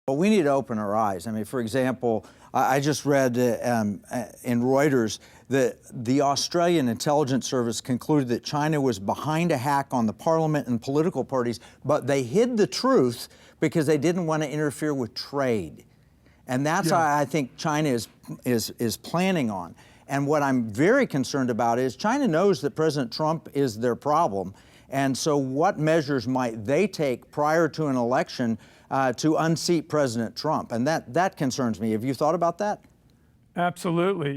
Well, we need to open our eyes. I mean, for example, I just read in Reuters that the Australian intelligence service concluded that China was behind a hack on the parliament and political parties, but they hid the truth because they didn't want to interfere with trade. And that's how I think China is planning on. And what I'm very concerned about is China knows that President Trump is their problem. And so what measures might they take prior to an election to unseat President Trump? And that concerns me. Have you thought about that? Absolutely.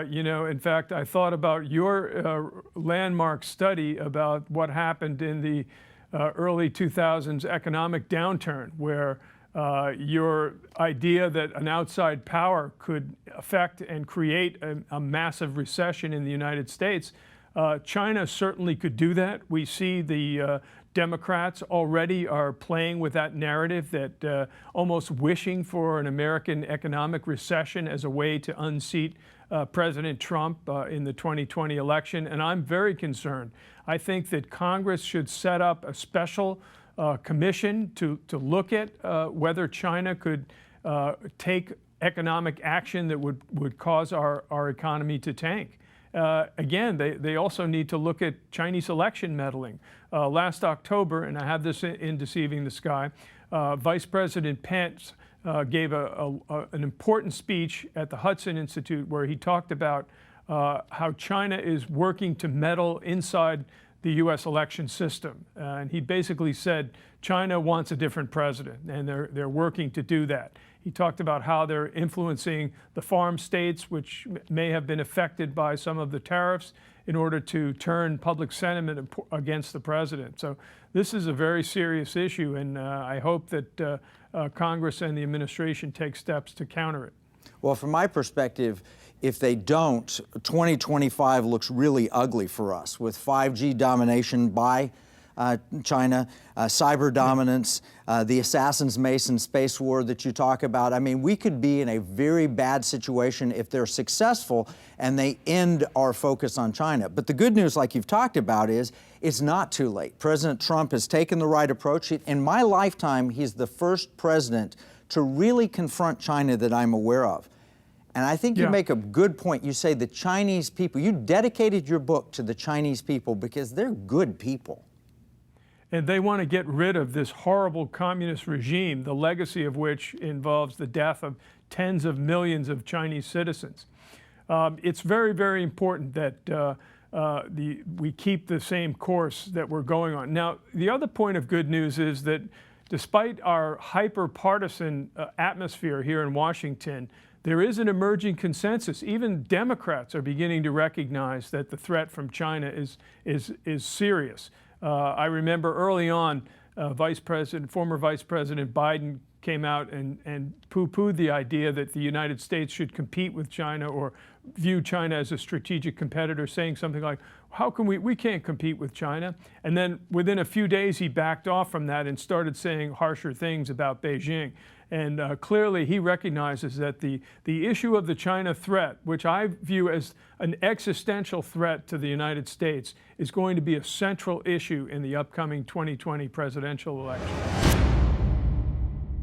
You know, in fact, I thought about your landmark study about what happened in the early 2000s economic downturn, where your idea that an outside power could affect and create a massive recession in the United States. China certainly could do that. We see the Democrats already are playing with that narrative, that almost wishing for an American economic recession as a way to unseat President Trump in the 2020 election. And I'm very concerned. I think that Congress should set up a special commission to look at whether China could take economic action that would cause our economy to tank. Again, they also need to look at Chinese election meddling. Last October, and I have this in Deceiving the Sky, Vice President Pence gave an important speech at the Hudson Institute where he talked about how China is working to meddle inside the U.S. election system. And he basically said China wants a different president, and they're working to do that. He talked about how they're influencing the farm states, which may have been affected by some of the tariffs, in order to turn public sentiment against the president. So this is a very serious issue, and I hope that Congress and the administration take steps to counter it. Well, from my perspective, if they don't, 2025 looks really ugly for us, with 5G domination by China, cyber dominance, the Assassin's Mason space war that you talk about. I mean, we could be in a very bad situation if they're successful and they end our focus on China. But the good news, like you've talked about, is it's not too late. President Trump has taken the right approach. In my lifetime, he's the first president to really confront China that I'm aware of. And I think you make a good point. You say the Chinese people, you dedicated your book to the Chinese people because they're good people. And they want to get rid of this horrible communist regime, the legacy of which involves the death of tens of millions of Chinese citizens. It's very, very important that we keep the same course that we're going on. Now, the other point of good news is that despite our hyper-partisan atmosphere here in Washington, there is an emerging consensus. Even Democrats are beginning to recognize that the threat from China is serious. I remember early on, former Vice President Biden came out and poo-pooed the idea that the United States should compete with China or view China as a strategic competitor, saying something like, how can we can't compete with China? And then within a few days, he backed off from that and started saying harsher things about Beijing. And clearly, he recognizes that the issue of the China threat, which I view as an existential threat to the United States, is going to be a central issue in the upcoming 2020 presidential election.